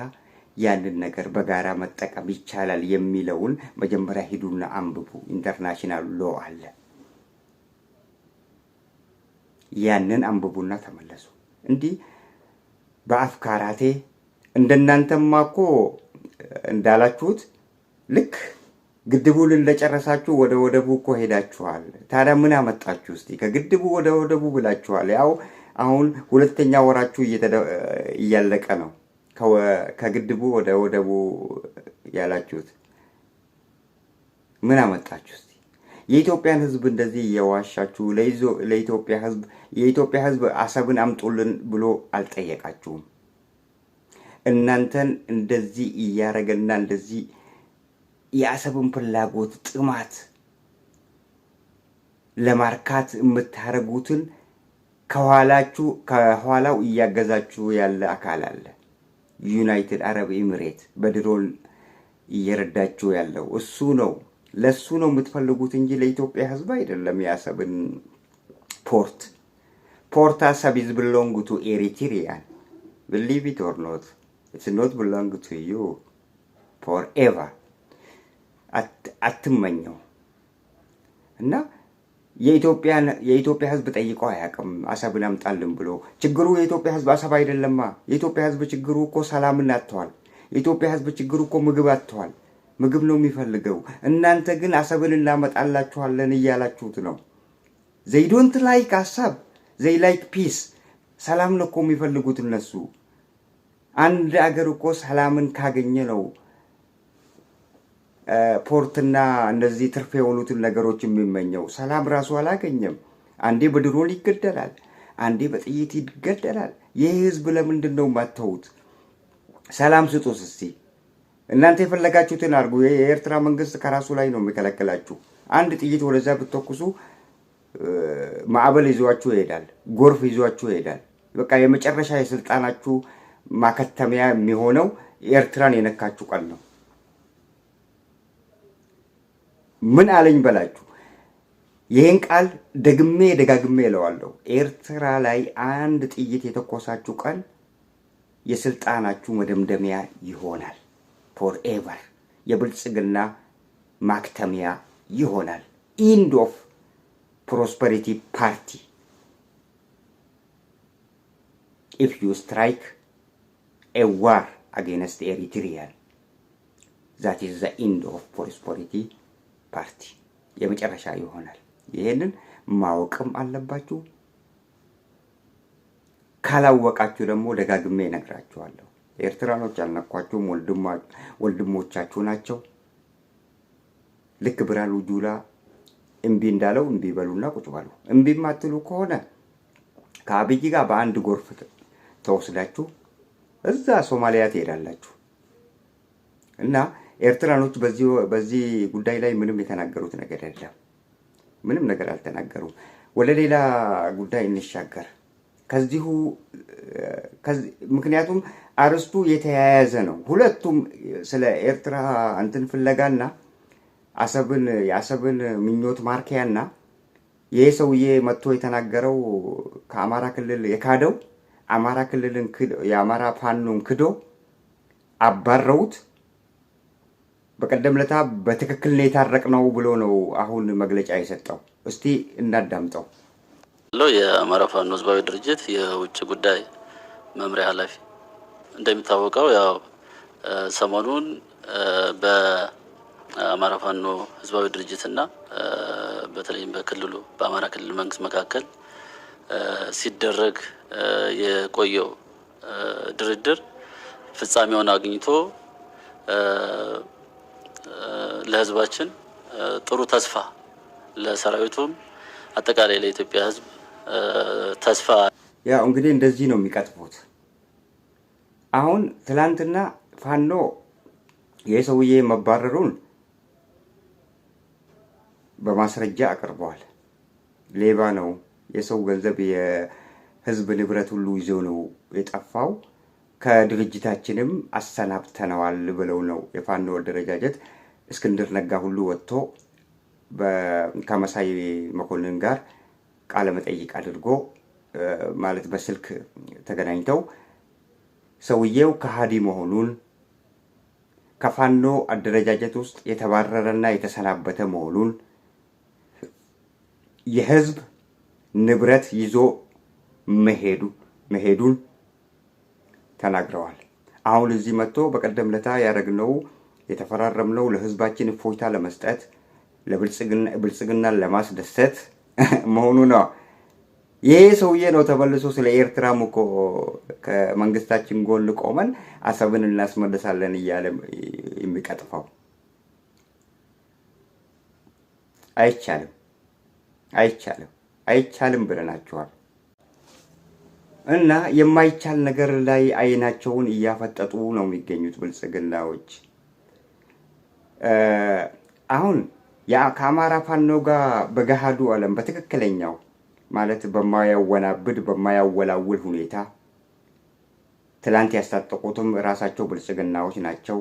ያንን ነገር በጋራ መጠቀም ይቻላል የሚለውን መጀመሪያ ሂዱና አንብቡ። ኢንተርናሽናል ሎ አለ። ያንን አንብቡና ተመለሱ። እንዲህ በአፍካራቴ እንደናንተማ እኮ እንዳላችሁት ልክ ግድቡን እንደጨረሳችሁ ወደ ወደቡ እኮ ሄዳችኋል። ታዲያ ምን አመጣችሁ? እስቲ ከግድቡ ወደ ወደቡ ብላችኋል። ያው አሁን ሁለተኛ ወራችሁ እያለቀ ነው። ከግድቡ ወደ ወደቡ ያላችሁት ምን አመጣችሁ? እስቲ የኢትዮጵያን ህዝብ እንደዚህ እየዋሻችሁ የኢትዮጵያ ህዝብ አሰብን አምጡልን ብሎ አልጠየቃችሁም። እናንተን እንደዚህ እያረገና እንደዚህ የአሰብን ፍላጎት ጥማት ለማርካት የምታረጉትን ከኋላው እያገዛችሁ ያለ አካል አለ። ዩናይትድ አረብ ኤሚሬት በድሮን እየረዳችሁ ያለው እሱ ነው። ለሱ ነው የምትፈልጉት እንጂ ለኢትዮጵያ ህዝብ አይደለም። የአሰብን ፖርት አሰብ is belong to Eritrean. Believe it or not, it's not belong to you forever. አትመኘው። እና የኢትዮጵያ ህዝብ ጠይቆ አያውቅም አሰብን አምጣልን ብሎ። ችግሩ የኢትዮጵያ ህዝብ አሰብ አይደለማ። የኢትዮጵያ ህዝብ ችግሩ እኮ ሰላምን አጥቷል። የኢትዮጵያ ህዝብ ችግሩ እኮ ምግብ አጥቷል። ምግብ ነው የሚፈልገው። እናንተ ግን አሰብን እናመጣላችኋለን እያላችሁት ነው። they don't like አሰብ፣ they like peace። ሰላም ነው እኮ የሚፈልጉት እነሱ። አንድ አገር እኮ ሰላምን ካገኘ ነው ፖርትና እነዚህ ትርፍ የሆኑትን ነገሮች የሚመኘው። ሰላም ራሱ አላገኘም። አንዴ በድሮን ይገደላል፣ አንዴ በጥይት ይገደላል። ይህ ህዝብ ለምንድን ነው የማትተውት? ሰላም ስጡስ እስቲ። እናንተ የፈለጋችሁትን አድርጉ። የኤርትራ መንግስት ከራሱ ላይ ነው የሚከለክላችሁ። አንድ ጥይት ወደዛ ብትተኩሱ ማዕበል ይዟችሁ ይሄዳል፣ ጎርፍ ይዟችሁ ይሄዳል። በቃ የመጨረሻ የስልጣናችሁ ማከተሚያ የሚሆነው ኤርትራን የነካችሁ ቀን ነው። ምን አለኝ በላችሁ? ይህን ቃል ደጋግሜ እለዋለሁ። ኤርትራ ላይ አንድ ጥይት የተኮሳችሁ ቀን የስልጣናችሁ መደምደሚያ ይሆናል። ፎርኤቨር የብልጽግና ማክተሚያ ይሆናል። ኢንድ ኦፍ ፕሮስፐሪቲ ፓርቲ ኢፍ ዩ ስትራይክ ኤ ዋር አጌንስት ኤሪትሪያን ዛት ኢዝ ዘ ኢንድ ኦፍ ፕሮስፐሪቲ ፓርቲ የመጨረሻ ይሆናል። ይሄንን ማወቅም አለባችሁ። ካላወቃችሁ ደግሞ ደጋግሜ እነግራችኋለሁ። ኤርትራኖች አልነኳችሁም፣ ወንድሞቻችሁ ናቸው። ልክ ብርሃኑ ጁላ እምቢ እንዳለው እምቢ በሉና ቁጭ በሉ። እምቢ ማትሉ ከሆነ ከአብይ ጋር በአንድ ጎርፍ ተወስዳችሁ እዛ ሶማሊያ ትሄዳላችሁ። እና ኤርትራኖች በዚህ ጉዳይ ላይ ምንም የተናገሩት ነገር የለም። ምንም ነገር አልተናገሩም። ወደ ሌላ ጉዳይ እንሻገር። ምክንያቱም አርስቱ የተያያዘ ነው። ሁለቱም ስለ ኤርትራ እንትን ፍለጋና የአሰብን ምኞት ማርኪያና ይሄ ሰውዬ መጥቶ የተናገረው ከአማራ ክልል የካደው አማራ ክልልን የአማራ ፋኖን ክዶ አባረውት በቀደም ለታ በትክክል ነው የታረቅነው ብሎ ነው አሁን መግለጫ የሰጠው። እስቲ እናዳምጠው። የአማራ ፋኖ ህዝባዊ ድርጅት የውጭ ጉዳይ መምሪያ ኃላፊ እንደሚታወቀው ያው ሰሞኑን በአማራ ፋኖ ህዝባዊ ድርጅትና በተለይም በክልሉ በአማራ ክልል መንግስት መካከል ሲደረግ የቆየው ድርድር ፍጻሜውን አግኝቶ ለህዝባችን ጥሩ ተስፋ ለሰራዊቱም አጠቃላይ ለኢትዮጵያ ህዝብ ተስፋ ያው እንግዲህ እንደዚህ ነው የሚቀጥፉት። አሁን ትላንትና ፋኖ የሰውዬ መባረሩን በማስረጃ አቅርበዋል። ሌባ ነው፣ የሰው ገንዘብ የህዝብ ንብረት ሁሉ ይዞ ነው የጠፋው፣ ከድርጅታችንም አሰናብተነዋል ብለው ነው የፋኖ አደረጃጀት እስክንድር ነጋ ሁሉ ወጥቶ ከመሳይ መኮንን ጋር ቃለ መጠይቅ አድርጎ ማለት በስልክ ተገናኝተው ሰውየው ከሃዲ መሆኑን ከፋኖ አደረጃጀት ውስጥ የተባረረና የተሰናበተ መሆኑን የህዝብ ንብረት ይዞ መሄዱን ተናግረዋል። አሁን እዚህ መጥቶ በቀደም ለታ ያደረግነው የተፈራረምነው ለህዝባችን እፎይታ ለመስጠት ለብልጽግናን ለማስደሰት መሆኑ ነው። ይሄ ሰውዬ ነው ተመልሶ ስለ ኤርትራም እኮ ከመንግስታችን ጎን ቆመን አሰብን እናስመልሳለን እያለ የሚቀጥፈው። አይቻልም ብለናቸዋል። እና የማይቻል ነገር ላይ አይናቸውን እያፈጠጡ ነው የሚገኙት ብልጽግናዎች። አሁን ከአማራ ፋኖ ጋር በገሃዱ ዓለም በትክክለኛው ማለት በማያወናብድ በማያወላውል ሁኔታ ትላንት ያስታጠቁትም ራሳቸው ብልጽግናዎች ናቸው።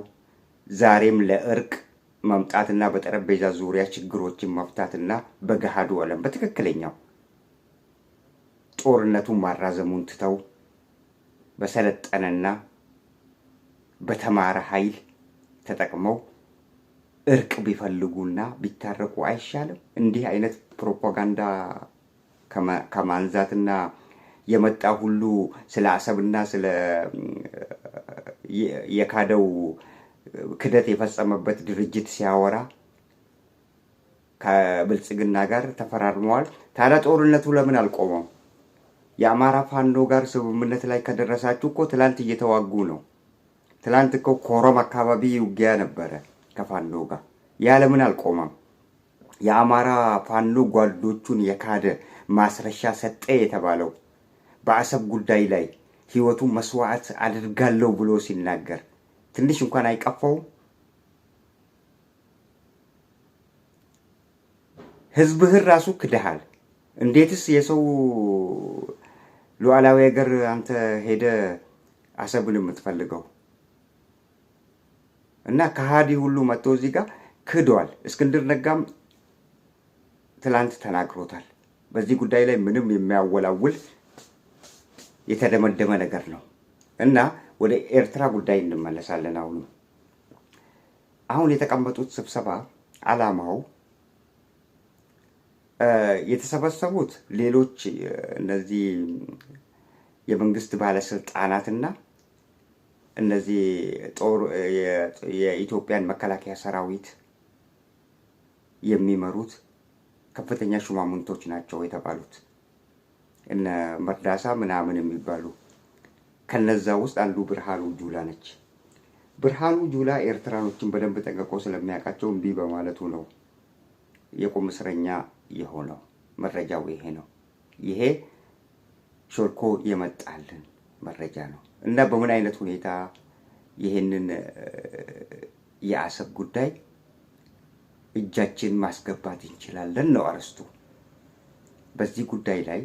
ዛሬም ለእርቅ መምጣትና በጠረጴዛ ዙሪያ ችግሮችን መፍታትና በገሃዱ ዓለም በትክክለኛው ጦርነቱን ማራዘሙን ትተው በሰለጠነና በተማረ ኃይል ተጠቅመው እርቅ ቢፈልጉና ቢታረቁ አይሻልም? እንዲህ አይነት ፕሮፓጋንዳ ከማንዛትና የመጣ ሁሉ ስለ አሰብና ስለ የካደው ክደት የፈጸመበት ድርጅት ሲያወራ ከብልጽግና ጋር ተፈራርመዋል። ታዲያ ጦርነቱ ለምን አልቆመም? የአማራ ፋኖ ጋር ስምምነት ላይ ከደረሳችሁ እኮ ትላንት እየተዋጉ ነው። ትላንት እኮ ኮረም አካባቢ ውጊያ ነበረ ከፋኖ ጋር። ያ ለምን አልቆመም? የአማራ ፋኖ ጓዶቹን የካደ ማስረሻ ሰጠ የተባለው በአሰብ ጉዳይ ላይ ህይወቱን መስዋዕት አድርጋለሁ ብሎ ሲናገር ትንሽ እንኳን አይቀፋውም? ህዝብህን ራሱ ክደሃል። እንዴትስ የሰው ሉዓላዊ ሀገር አንተ ሄደ አሰብን የምትፈልገው? እና ከሃዲ ሁሉ መጥቶ እዚህ ጋር ክዷል። እስክንድር ነጋም ትላንት ተናግሮታል። በዚህ ጉዳይ ላይ ምንም የሚያወላውል የተደመደመ ነገር ነው። እና ወደ ኤርትራ ጉዳይ እንመለሳለን። አሁን የተቀመጡት ስብሰባ ዓላማው የተሰበሰቡት ሌሎች እነዚህ የመንግስት ባለስልጣናትና እነዚህ የኢትዮጵያን መከላከያ ሰራዊት የሚመሩት ከፍተኛ ሹማምንቶች ናቸው የተባሉት እነ መርዳሳ ምናምን የሚባሉ። ከነዛ ውስጥ አንዱ ብርሃኑ ጁላ ነች። ብርሃኑ ጁላ ኤርትራኖችን በደንብ ጠንቅቆ ስለሚያውቃቸው እምቢ በማለቱ ነው የቁም እስረኛ የሆነው። መረጃው ይሄ ነው። ይሄ ሾልኮ የመጣልን መረጃ ነው። እና በምን አይነት ሁኔታ ይሄንን የአሰብ ጉዳይ እጃችን ማስገባት እንችላለን ነው አርስቱ። በዚህ ጉዳይ ላይ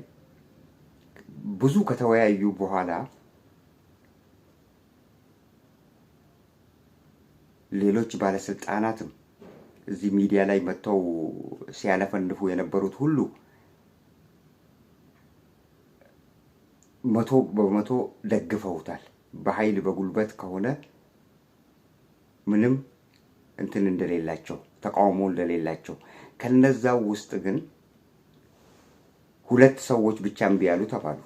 ብዙ ከተወያዩ በኋላ ሌሎች ባለስልጣናትም እዚህ ሚዲያ ላይ መጥተው ሲያለፈንፉ የነበሩት ሁሉ 100% ደግፈውታል። በኃይል በጉልበት ከሆነ ምንም እንትን እንደሌላቸው ተቃውሞ እንደሌላቸው ከነዛው ውስጥ ግን ሁለት ሰዎች ብቻ እምቢ ያሉ ተባሉ።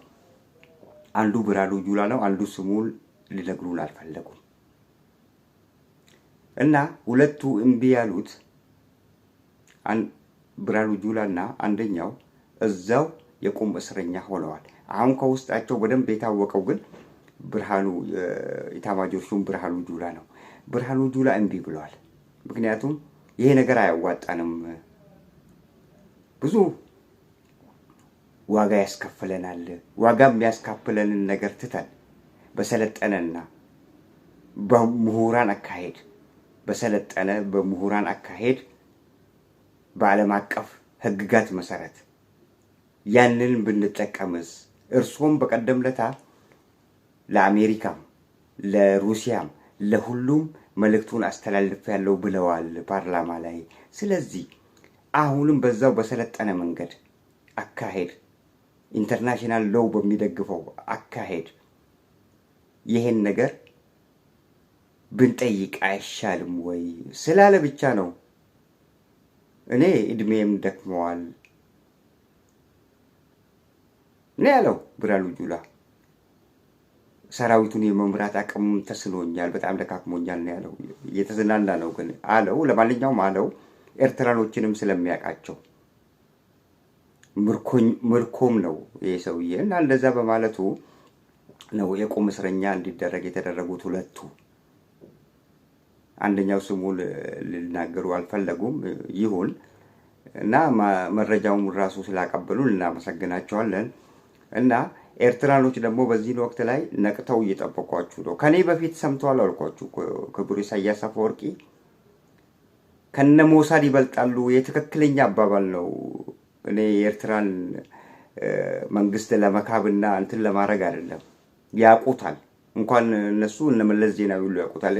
አንዱ ብርሃኑ ጁላ ነው። አንዱ ስሙን ሊነግሩን አልፈለጉም። እና ሁለቱ እምቢ ያሉት ብርሃኑ ጁላና አንደኛው እዛው የቁም እስረኛ ሆነዋል። አሁን ከውስጣቸው በደንብ የታወቀው ግን ብርሃኑ ኢታማዦር ሹም ብርሃኑ ጁላ ነው። ብርሃኑ ጁላ እምቢ ብለዋል። ምክንያቱም ይሄ ነገር አያዋጣንም፣ ብዙ ዋጋ ያስከፍለናል። ዋጋ የሚያስከፍለንን ነገር ትተን በሰለጠነና በምሁራን አካሄድ በምሁራን አካሄድ በዓለም አቀፍ ህግጋት መሰረት ያንን ብንጠቀምስ? እርሶም በቀደም ለታ ለአሜሪካም ለሩሲያም ለሁሉም መልእክቱን አስተላልፌያለሁ ብለዋል ፓርላማ ላይ። ስለዚህ አሁንም በዛው በሰለጠነ መንገድ አካሄድ ኢንተርናሽናል ሎው በሚደግፈው አካሄድ ይሄን ነገር ብንጠይቅ አይሻልም ወይ ስላለ ብቻ ነው። እኔ እድሜም ደክመዋል ነው ያለው ብርሃኑ ጁላ። ሰራዊቱን የመምራት አቅም ተስኖኛል፣ በጣም ደካክሞኛል ነው ያለው። እየተዝናና ነው ግን አለው። ለማንኛውም አለው ኤርትራኖችንም ስለሚያውቃቸው ምርኮም ነው ይሄ ሰውዬ እና እንደዛ በማለቱ ነው የቁም እስረኛ እንዲደረግ የተደረጉት ሁለቱ። አንደኛው ስሙን ሊናገሩ አልፈለጉም። ይሁን እና መረጃውን ራሱ ስላቀበሉን እናመሰግናቸዋለን። እና ኤርትራኖች ደግሞ በዚህ ወቅት ላይ ነቅተው እየጠበቋችሁ ነው። ከኔ በፊት ሰምተዋል አልኳችሁ። ክቡር ኢሳያስ አፈወርቂ ከነ ሞሳድ ይበልጣሉ። የትክክለኛ አባባል ነው። እኔ የኤርትራን መንግስት ለመካብና እንትን ለማድረግ አይደለም። ያውቁታል። እንኳን እነሱ እነ መለስ ዜናዊ ሁሉ ያውቁታል።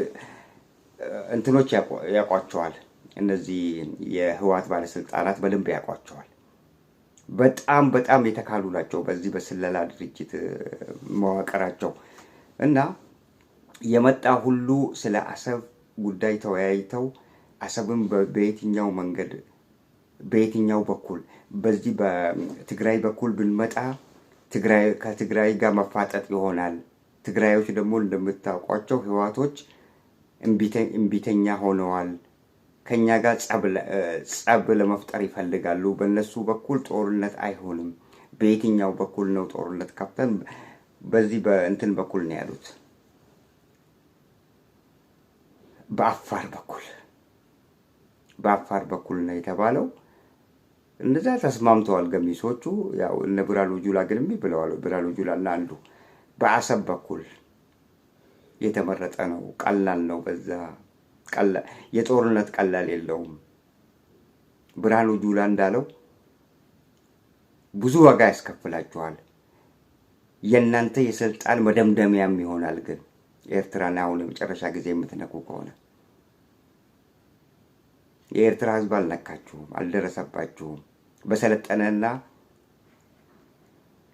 እንትኖች ያውቋቸዋል። እነዚህ የህወሓት ባለስልጣናት በደንብ ያውቋቸዋል። በጣም የተካሉ ናቸው በዚህ በስለላ ድርጅት መዋቅራቸው። እና የመጣ ሁሉ ስለ አሰብ ጉዳይ ተወያይተው አሰብን በየትኛው መንገድ በየትኛው በኩል በዚህ በትግራይ በኩል ብንመጣ ከትግራይ ጋር መፋጠጥ ይሆናል። ትግራዮች ደግሞ እንደምታውቋቸው ህወሓቶች እምቢተኛ ሆነዋል። ከኛ ጋር ጸብ ለመፍጠር ይፈልጋሉ። በእነሱ በኩል ጦርነት አይሆንም። በየትኛው በኩል ነው ጦርነት ከፍተን? በዚህ በእንትን በኩል ነው ያሉት፣ በአፋር በኩል ነው የተባለው። እንደዛ ተስማምተዋል ገሚሶቹ። ያው እነ ብርሃኑ ጁላ ግን ብለዋል። ብርሃኑ ጁላና አንዱ በአሰብ በኩል የተመረጠ ነው። ቀላል ነው። በዛ የጦርነት ቀላል የለውም። ብርሃኑ ጁላ እንዳለው ብዙ ዋጋ ያስከፍላችኋል። የእናንተ የስልጣን መደምደሚያም ይሆናል። ግን ኤርትራን አሁን የመጨረሻ ጊዜ የምትነኩ ከሆነ የኤርትራ ህዝብ አልነካችሁም፣ አልደረሰባችሁም። በሰለጠነና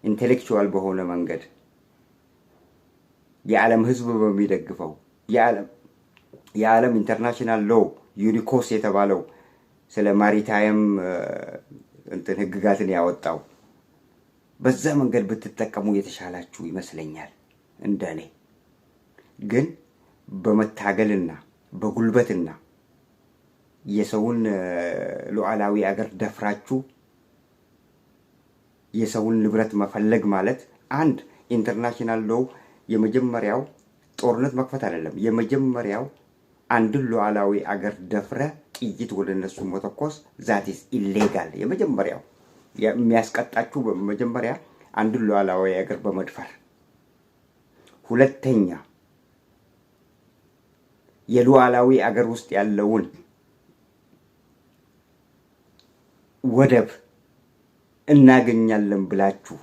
ኢንቴሌክቹዋል በሆነ መንገድ የዓለም ህዝብ በሚደግፈው የዓለም ኢንተርናሽናል ሎው ዩኒኮስ የተባለው ስለ ማሪታይም እንትን ህግጋትን ያወጣው በዛ መንገድ ብትጠቀሙ የተሻላችሁ ይመስለኛል እንደኔ። ግን በመታገልና በጉልበትና የሰውን ሉዓላዊ አገር ደፍራችሁ የሰውን ንብረት መፈለግ ማለት አንድ ኢንተርናሽናል ሎው የመጀመሪያው ጦርነት መክፈት አይደለም። የመጀመሪያው አንድን ሉዓላዊ አገር ደፍረ ጥይት ወደ እነሱ መተኮስ ዛቲስ ኢሌጋል። የመጀመሪያው የሚያስቀጣችሁ በመጀመሪያ አንድን ሉዓላዊ አገር በመድፈር፣ ሁለተኛ የሉዓላዊ አገር ውስጥ ያለውን ወደብ እናገኛለን ብላችሁ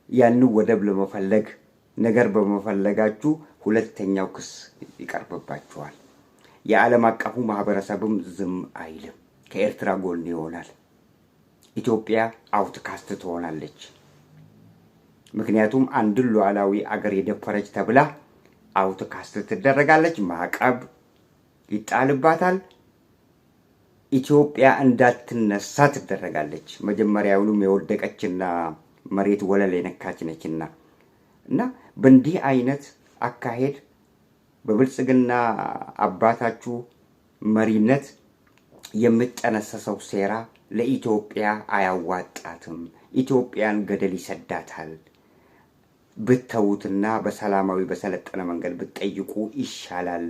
ያን ወደብ ለመፈለግ ነገር በመፈለጋችሁ ሁለተኛው ክስ ይቀርብባችኋል። የዓለም አቀፉ ማህበረሰብም ዝም አይልም፣ ከኤርትራ ጎን ይሆናል። ኢትዮጵያ አውትካስት ትሆናለች። ምክንያቱም አንድን ሉዓላዊ አገር የደፈረች ተብላ አውትካስት ትደረጋለች፣ ማዕቀብ ይጣልባታል። ኢትዮጵያ እንዳትነሳ ትደረጋለች። መጀመሪያውንም የወደቀችና መሬት ወለል የነካች ነችና እና በእንዲህ አይነት አካሄድ በብልጽግና አባታችሁ መሪነት የምጠነሰሰው ሴራ ለኢትዮጵያ አያዋጣትም። ኢትዮጵያን ገደል ይሰዳታል። ብተውትና በሰላማዊ በሰለጠነ መንገድ ብትጠይቁ ይሻላል።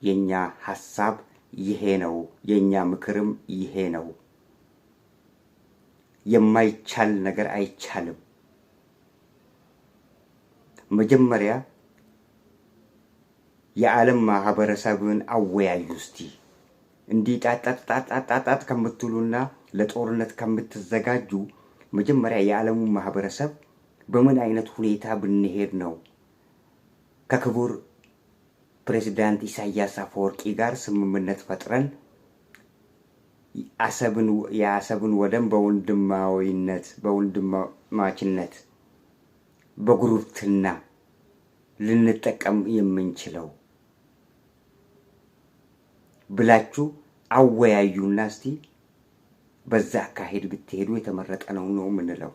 የኛ ሐሳብ ይሄ ነው። የኛ ምክርም ይሄ ነው። የማይቻል ነገር አይቻልም። መጀመሪያ የዓለም ማህበረሰብን አወያዩ እስቲ። እንዲህ ጣጣጣጣጣጣት ከምትሉና ለጦርነት ከምትዘጋጁ መጀመሪያ የዓለሙ ማህበረሰብ በምን አይነት ሁኔታ ብንሄድ ነው ከክቡር ፕሬዝዳንት ኢሳያስ አፈወርቂ ጋር ስምምነት ፈጥረን የአሰብን ወደብ በወንድማዊነት በወንድማማችነት በጉርብትና ልንጠቀም የምንችለው ብላችሁ አወያዩና እስቲ በዛ አካሄድ ብትሄዱ የተመረጠ ነው የምንለው።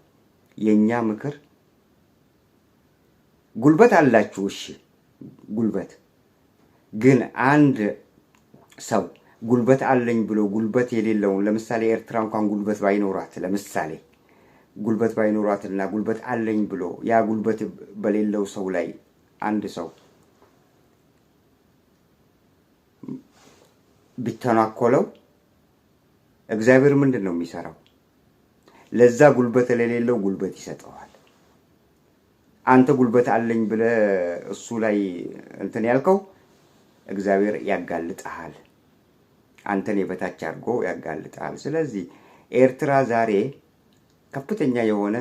የኛ ምክር ጉልበት አላችሁ፣ እሺ ጉልበት ግን አንድ ሰው ጉልበት አለኝ ብሎ ጉልበት የሌለውን ለምሳሌ ኤርትራ እንኳን ጉልበት ባይኖራት ለምሳሌ ጉልበት ባይኖራትና ጉልበት አለኝ ብሎ ያ ጉልበት በሌለው ሰው ላይ አንድ ሰው ቢተናኮለው እግዚአብሔር ምንድን ነው የሚሰራው? ለዛ ጉልበት ለሌለው ጉልበት ይሰጠዋል። አንተ ጉልበት አለኝ ብለ እሱ ላይ እንትን ያልከው እግዚአብሔር ያጋልጣል። አንተን የበታች አድርጎ ያጋልጣል። ስለዚህ ኤርትራ ዛሬ ከፍተኛ የሆነ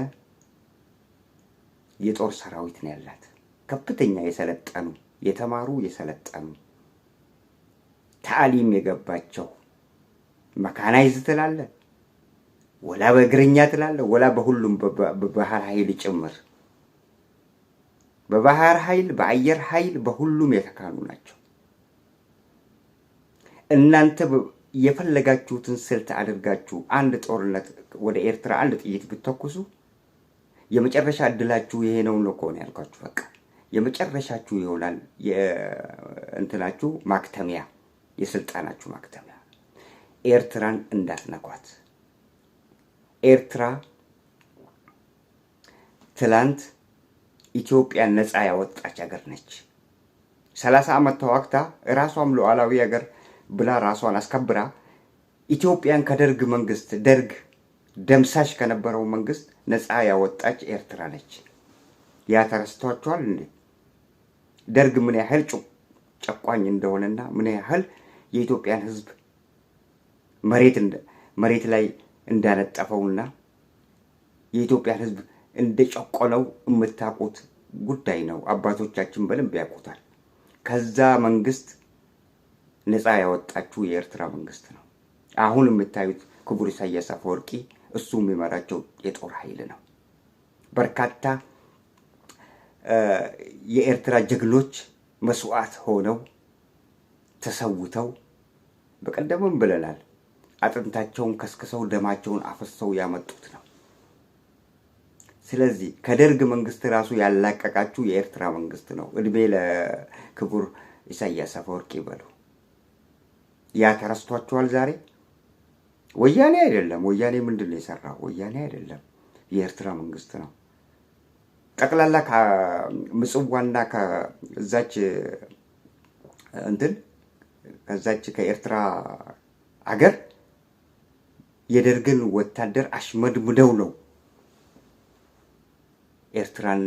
የጦር ሰራዊት ነው ያላት። ከፍተኛ የሰለጠኑ የተማሩ የሰለጠኑ ታሊም የገባቸው መካናይዝ ትላለ ወላ በእግረኛ ትላለ ወላ በሁሉም በባህር ኃይል ጭምር በባህር ኃይል በአየር ኃይል በሁሉም የተካኑ ናቸው። እናንተ የፈለጋችሁትን ስልት አድርጋችሁ አንድ ጦርነት ወደ ኤርትራ አንድ ጥይት ብትተኩሱ የመጨረሻ እድላችሁ ይሄ ነው ነው ያልኳችሁ። በቃ የመጨረሻችሁ ይሆናል። የእንትናችሁ ማክተሚያ የስልጣናችሁ ማክተሚያ። ኤርትራን እንዳትነኳት። ኤርትራ ትላንት ኢትዮጵያን ነፃ ያወጣች ሀገር ነች። 30 ዓመት ተዋግታ ራሷም ሉዓላዊ ሀገር ብላ ራሷን አስከብራ ኢትዮጵያን ከደርግ መንግስት ደርግ ደምሳሽ ከነበረው መንግስት ነፃ ያወጣች ኤርትራ ነች። ያ ተረስቷቸዋል እንዴ? ደርግ ምን ያህል ጨቋኝ እንደሆነና ምን ያህል የኢትዮጵያን ህዝብ መሬት ላይ እንዳነጠፈውና የኢትዮጵያን ህዝብ እንደጨቆነው የምታውቁት ጉዳይ ነው። አባቶቻችን በደንብ ያውቁታል። ከዛ መንግስት ነፃ ያወጣችሁ የኤርትራ መንግስት ነው። አሁን የምታዩት ክቡር ኢሳያስ አፈወርቂ እሱ የሚመራቸው የጦር ኃይል ነው። በርካታ የኤርትራ ጀግኖች መስዋዕት ሆነው ተሰውተው በቀደምም ብለናል፣ አጥንታቸውን ከስክሰው ደማቸውን አፈሰው ያመጡት ነው። ስለዚህ ከደርግ መንግስት ራሱ ያላቀቃችሁ የኤርትራ መንግስት ነው። እድሜ ለክቡር ኢሳያስ አፈወርቂ በሉ። ያ ተረስቷቸዋል ዛሬ። ወያኔ አይደለም። ወያኔ ምንድን ነው የሰራው? ወያኔ አይደለም፣ የኤርትራ መንግስት ነው። ጠቅላላ ከምጽዋና ከዛች ከዛች ከኤርትራ አገር የደርግን ወታደር አሽመድምደው ነው ኤርትራን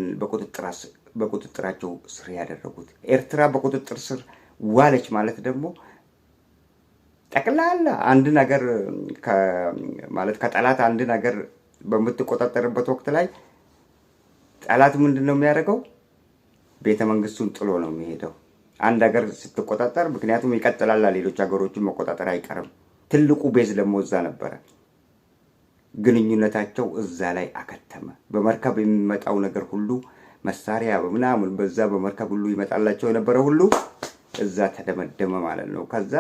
በቁጥጥራቸው ስር ያደረጉት። ኤርትራ በቁጥጥር ስር ዋለች ማለት ደግሞ ጠቅላላ አንድ ነገር ማለት ከጠላት አንድ ነገር በምትቆጣጠርበት ወቅት ላይ ጠላት ምንድነው የሚያደርገው? ቤተ መንግስቱን ጥሎ ነው የሚሄደው። አንድ ሀገር ስትቆጣጠር፣ ምክንያቱም ይቀጥላል፣ ሌሎች ሀገሮችን መቆጣጠር አይቀርም። ትልቁ ቤዝ ደግሞ እዛ ነበረ። ግንኙነታቸው እዛ ላይ አከተመ። በመርከብ የሚመጣው ነገር ሁሉ መሳሪያ በምናምን በዛ በመርከብ ሁሉ ይመጣላቸው የነበረ ሁሉ እዛ ተደመደመ ማለት ነው። ከዛ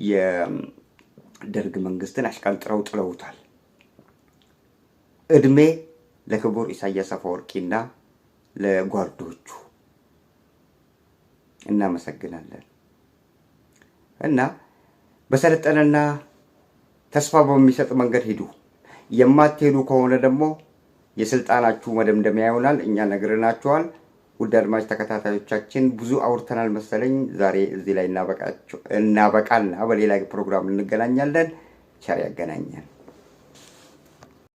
የደርግ መንግስትን አሽቀንጥረው ጥለውታል። እድሜ ለክቡር ኢሳያስ አፈወርቂና ለጓርዶቹ እናመሰግናለን። እና በሰለጠነና ተስፋ በሚሰጥ መንገድ ሂዱ። የማትሄዱ ከሆነ ደግሞ የስልጣናችሁ መደምደሚያ ይሆናል። እኛ ነግረናችኋል። ውድ አድማጭ ተከታታዮቻችን ብዙ አውርተናል መሰለኝ። ዛሬ እዚህ ላይ እናበቃና በሌላ ፕሮግራም እንገናኛለን። ቸር ያገናኘን።